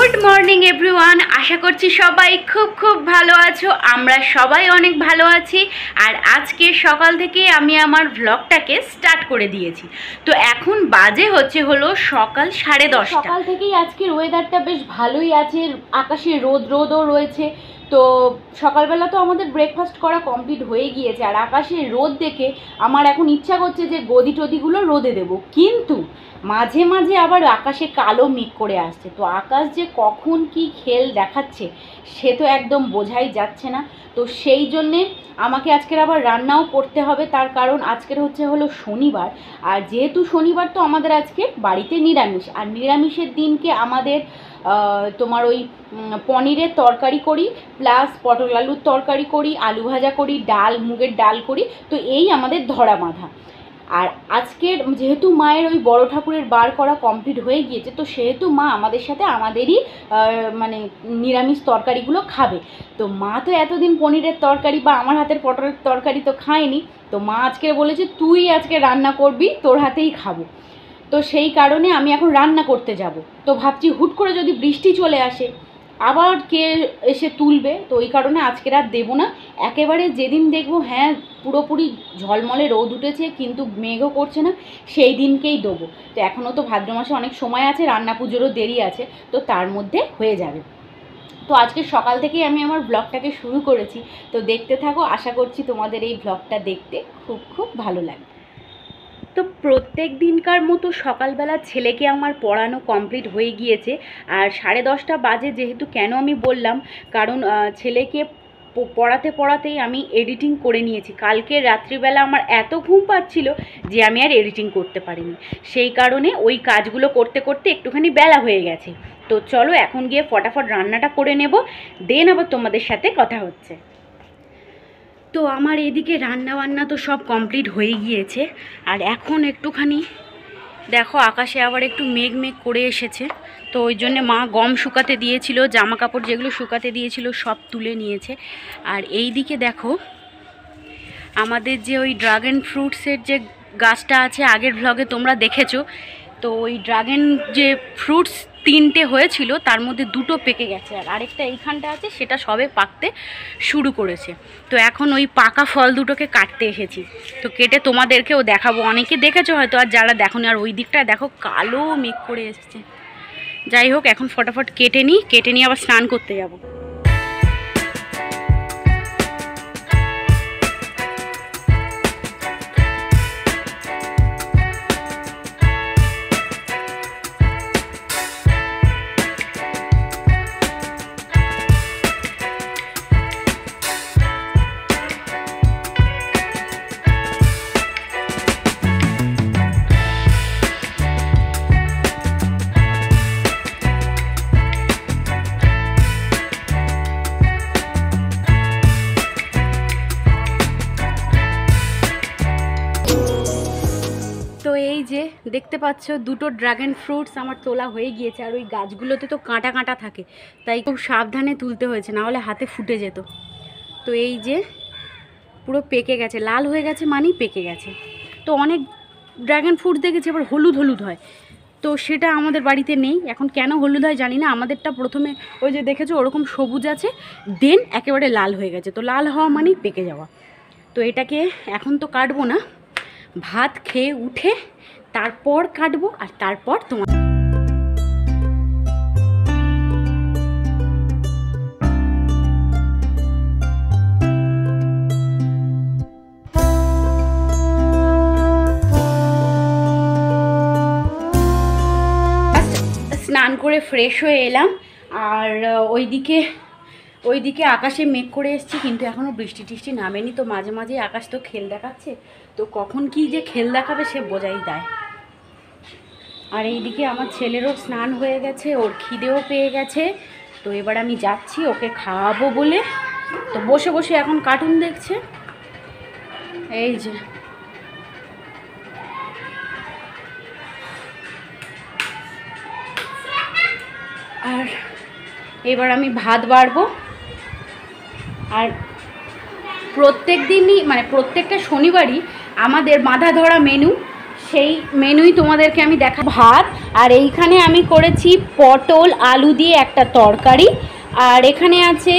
Good morning everyone, আশা করছি সবাই খুব খুব ভালো আছো। আমরা সবাই অনেক ভালো আছি। আর আজকে সকাল থেকে আমি আমার ভ্লগটাকে স্টার্ট করে দিয়েছি। তো এখন বাজে হলো সকাল 10:30। সকাল থেকেই আজকের ওয়েদারটা বেশ ভালোই আছে, আকাশে রোদও রয়েছে। তো সকালবেলা তো আমাদের ব্রেকফাস্ট করা কমপ্লিট হয়ে গিয়েছে, আর আকাশে রোদ দেখে আমার এখন ইচ্ছা করছে যে গদি টদিগুলো রোদে দেবো, কিন্তু মাঝে মাঝে আবার আকাশে কালো মেঘ করে আসছে। তো আকাশ যে কখন কি খেল দেখাচ্ছে সে তো একদম বোঝাই যাচ্ছে না। তো সেই জন্যে আমাকে আজকের আবার রান্নাও করতে হবে, তার কারণ আজকের হলো শনিবার। আর যেহেতু শনিবার তো আমাদের আজকে বাড়িতে নিরামিষ, আর নিরামিষের দিনকে আমাদের তোমার ওই পনিরের তরকারি করি, প্লাস পটল আলুর তরকারি করি, আলু ভাজা করি, ডাল, মুগের ডাল করি। তো এই আমাদের ধরা বাঁধা। আর আজকের যেহেতু মায়ের ওই বড় ঠাকুরের বার করা কমপ্লিট হয়ে গিয়েছে, তো সেহেতু মা আমাদের সাথে আমাদেরই মানে নিরামিষ তরকারিগুলো খাবে। তো মা তো এতদিন পনিরের তরকারি বা আমার হাতের পটলের তরকারি তো খায়নি। তো মা আজকে বলেছে তুই আজকে রান্না করবি, তোর হাতেই খাবো। তো সেই কারণে আমি এখন রান্না করতে যাব। তো ভাবছি হুট করে যদি বৃষ্টি চলে আসে আবার কে এসে তুলবে, তো ওই কারণে আজকে আর দেবো না। একেবারে যেদিন দেখবো হ্যাঁ পুরোপুরি ঝলমলে রোদ উঠেছে কিন্তু মেঘও করছে না, সেই দিনকেই দেবো। তো এখনও তো ভাদ্র মাসে অনেক সময় আছে, রান্না পুজোরও দেরি আছে, তো তার মধ্যে হয়ে যাবে। তো আজকে সকাল থেকেই আমি আমার ব্লগটাকে শুরু করেছি, তো দেখতে থাকো। আশা করছি তোমাদের এই ব্লগটা দেখতে খুব খুব ভালো লাগে। তো প্রত্যেক দিনকার মতো সকালবেলা ছেলেকে আমার পড়ানো কমপ্লিট হয়ে গিয়েছে। আর 10:30 বাজে, যেহেতু কেন আমি বললাম, কারণ ছেলেকে পড়াতে পড়াতেই আমি এডিটিং করে নিয়েছি। কালকে রাত্রিবেলা আমার এত ঘুম পাচ্ছিল যে আমি আর এডিটিং করতে পারিনি, সেই কারণে ওই কাজগুলো করতে করতে একটুখানি বেলা হয়ে গেছে। তো চলো এখন গিয়ে ফটাফট রান্নাটা করে নেব, দেন আবার তোমাদের সাথে কথা হচ্ছে। তো আমার এদিকে রান্না তো সব কমপ্লিট হয়ে গিয়েছে। আর এখন একটুখানি দেখো আকাশে আবার একটু মেঘ করে এসেছে। তো ওই জন্যে মা গম শুকাতে দিয়েছিল, জামা কাপড় যেগুলো শুকাতে দিয়েছিল সব তুলে নিয়েছে। আর এই দিকে দেখো আমাদের যে ওই ড্রাগন ফ্রুটসের যে গাছটা আছে, আগের ভ্লগে তোমরা দেখেছো। তো ওই ড্রাগন যে ফ্রুটস 3টে হয়েছিল, তার মধ্যে 2টো পেকে গেছে, আর আরেকটা এইখানটা আছে সেটা সবে পাকতে শুরু করেছে। তো এখন ওই পাকা ফল দুটোকে কাটতে এসেছি, তো কেটে তোমাদেরকেও দেখাবো। অনেকে দেখেছো হয়তো, আর যারা দেখোনি। আর ওই দিকটায় দেখো কালো মেঘ করে এসেছে। যাই হোক এখন ফটাফট কেটে নিয়ে আবার স্নান করতে যাবো। তো এই যে দেখতে পাচ্ছ 2টো ড্রাগন ফ্রুটস আমার তোলা হয়ে গিয়েছে। আর ওই গাছগুলোতে তো কাঁটা থাকে, তাই খুব সাবধানে তুলতে হয়েছে, না হলে হাতে ফুটে যেত। তো এই যে পুরো পেকে গেছে, লাল হয়ে গেছে মানেই পেকে গেছে। তো অনেক ড্রাগন ফ্রুট দেখেছি আবার হলুদ হয়, তো সেটা আমাদের বাড়িতে নেই। এখন কেন হলুদ হয় জানি না। আমাদেরটা প্রথমে ওই যে দেখেছো ওরকম সবুজ আছে, দেন একেবারে লাল হয়ে গেছে। তো লাল হওয়া মানেই পেকে যাওয়া। তো এটাকে এখন তো কাটবো না, ভাত খেয়ে উঠে তারপর কাটবো। আর তারপর তোমার স্নান করে ফ্রেশ হয়ে এলাম। আর ওইদিকে আকাশে মেঘ করে এসেছি, কিন্তু এখনও বৃষ্টি টিষ্টি নামেনি। তো মাঝে মাঝে আকাশ তো খেল দেখাচ্ছে, তো কখন কি যে খেল দেখাবে সে বোঝাই দেয়। আর এইদিকে আমার ছেলেরও স্নান হয়ে গেছে, ওর খিদেও পেয়ে গেছে। তো এবার আমি যাচ্ছি ওকে খাওয়াবো বলে। তো বসে বসে এখন কার্টুন দেখছে। এই যে আর এবার আমি ভাত বাড়বো। আর প্রত্যেক দিনই মানে প্রত্যেকটা শনিবারই আমাদের বাঁধা ধরা মেনু, সেই মেনুই তোমাদেরকে আমি দেখা। ভাত আর এইখানে আমি করেছি পটল আলু দিয়ে একটা তরকারি, আর এখানে আছে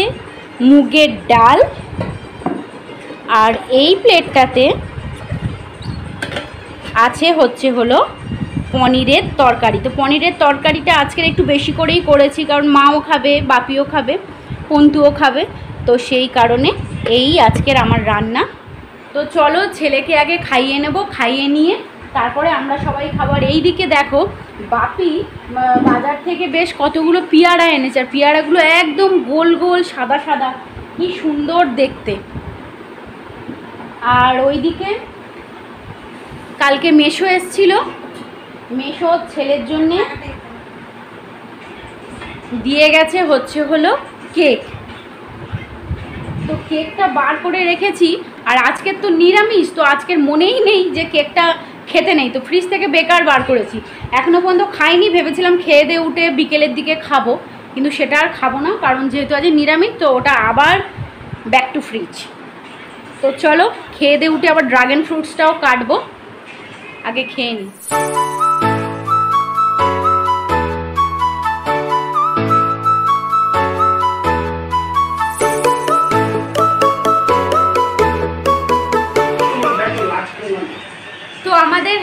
মুগের ডাল, আর এই প্লেটটাতে আছে হলো পনিরের তরকারি। তো পনিরের তরকারিটা আজকের একটু বেশি করেই করেছি, কারণ মাও খাবে, বাপিও খাবে, পন্তুও খাবে, তো সেই কারণে এই আজকের আমার রান্না। তো চলো ছেলেকে আগে খাইয়ে নেব, খাইয়ে নিয়ে তারপরে আমরা সবাই খাবার। এই দিকে দেখো বাপি বাজার থেকে বেশ কতগুলো পেয়ারা এনেছে, আর পেয়ারাগুলো একদম গোল গোল সাদা সাদা, কি সুন্দর দেখতে। আর ওইদিকে কালকে মেশো এসছিল, মেশো ছেলের জন্যে দিয়ে গেছে হলো কেক। তো কেকটা বার করে রেখেছি, আর আজকের তো নিরামিষ, তো আজকের মনেই নেই যে কেকটা খেতে নেই, তো ফ্রিজ থেকে বেকার বার করেছি, এখনও পর্যন্ত খাইনি। ভেবেছিলাম খেয়ে দিয়ে উঠে বিকেলের দিকে খাবো, কিন্তু সেটা আর খাবো না, কারণ যেহেতু আজ নিরামিষ, তো ওটা আবার ব্যাক টু ফ্রিজ। তো চলো খেয়ে দিয়ে উঠে আবার ড্রাগন ফ্রুটসটাও কাটবো, আগে খেয়ে নিই। তো আমাদের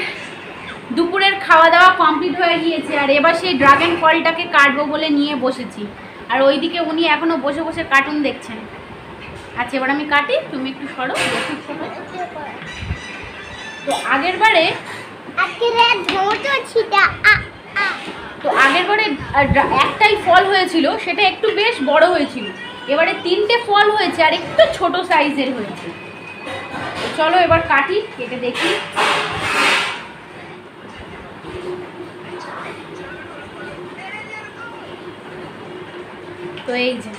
দুপুরের খাওয়া দাওয়া কমপ্লিট হয়ে গিয়েছে, আর এবার সেই ড্রাগন ফলটাকে কাটবো বলে নিয়ে বসেছি, আর ওইদিকে উনি এখনো বসে বসে কার্টুন দেখছেন। আচ্ছা এবার আমি কাটি, তুমি একটু সরো। তো আগের বারে একটাই ফল হয়েছিল, সেটা একটু বেশ বড় হয়েছিল, এবারে 3টে ফল হয়েছে আর একটু ছোট সাইজের হয়েছে। চলো এবার কাটি, কেটে দেখি। তো এই যে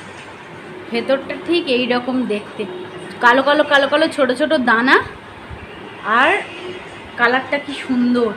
ভেতরটা ঠিক এই রকম দেখতে, কালো কালো কালো কালো ছোট ছোট দানা, আর কালারটা কি সুন্দর।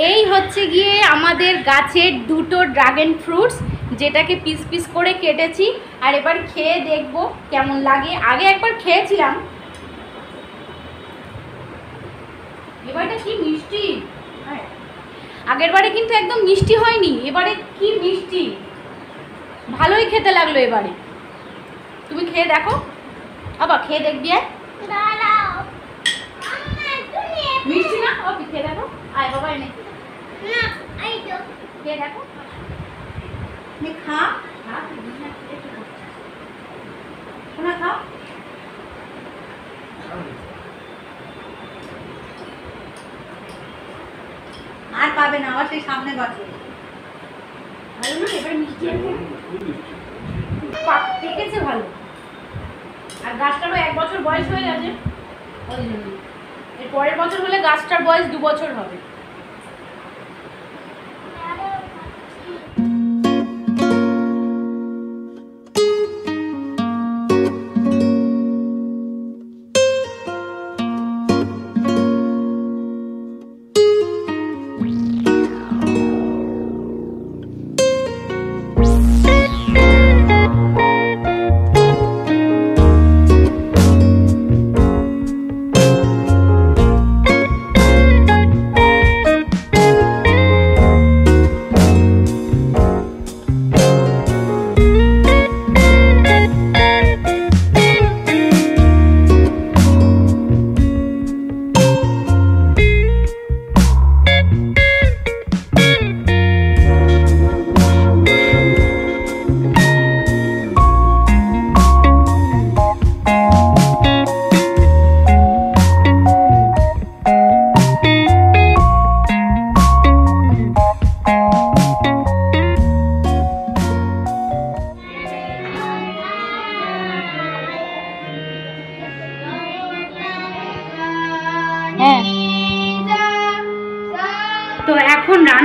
এই হচ্ছে গিয়ে আমাদের গাছের দুটো ড্রাগন ফ্রুটস, যেটাকে পিস পিস করে কেটেছি, আর এবার খেয়ে দেখবো কেমন লাগে। আগে একবার খেয়েছিলাম, এবারটা কি মিষ্টি, আগের বারে কিন্তু একদম মিষ্টি হয়নি, এবারে কি মিষ্টি, ভালোই খেতে লাগলো এবারে। তুমি খেয়ে দেখো, আবার খেয়ে দেখবি। মিষ্টি না, ও খেয়ে দেখো, আয় বাবা এনে খেয়ে দেখো, খা খা, আর পাবে না, আবার সেই সামনে গাছে ভালো না। এবার মিষ্টি পেকেছে ভালো, আর গাছটারও 1 বছর বয়স হয়ে গেছে, ওই জন্য এর পরের বছর হলে গাছটার বয়স 2 বছর হবে।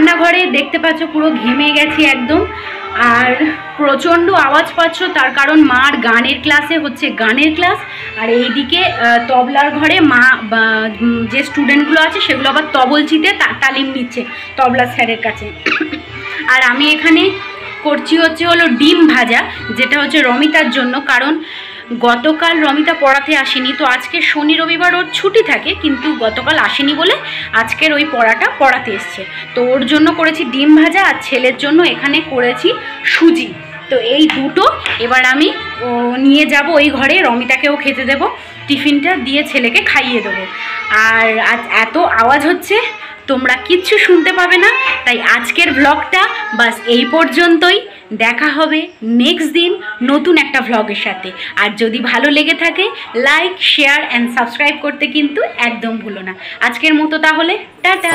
রান্নাঘরে দেখতে পাচ্ছ পুরো ঘেমে গেছি একদম, আর প্রচণ্ড আওয়াজ পাচ্ছ, তার কারণ মার গানের ক্লাসে হচ্ছে গানের ক্লাস, আর এইদিকে তবলার ঘরে মা যে স্টুডেন্টগুলো আছে সেগুলো আবার তবলচিতে তালিম নিচ্ছে তবলা স্যারের কাছে। আর আমি এখানে করছি হলো ডিম ভাজা, যেটা হচ্ছে রমিতার জন্য, কারণ গতকাল রমিতা পড়াতে আসেনি, তো আজকে শনি রবিবার ওর ছুটি থাকে, কিন্তু গতকাল আসেনি বলে আজকের ওই পড়াটা পড়াতে এসছে। তো ওর জন্য করেছি ডিম ভাজা, আর ছেলের জন্য এখানে করেছি সুজি। তো এই দুটো এবার আমি নিয়ে যাব ওই ঘরে, রমিতাকেও খেতে দেবো, টিফিনটা দিয়ে ছেলেকে খাইয়ে দেবো। আর আজ এত আওয়াজ হচ্ছে তোমরা কিচ্ছু শুনতে পাবে না, তাই আজকের ব্লগটা বাস এই পর্যন্তই। দেখা হবে নেক্সট দিন নতুন একটা ভ্লগের সাথে। আর যদি ভালো লেগে থাকে লাইক, শেয়ার অ্যান্ড সাবস্ক্রাইব করতে কিন্তু একদম ভুলো না। আজকের মতো তাহলে টাটা।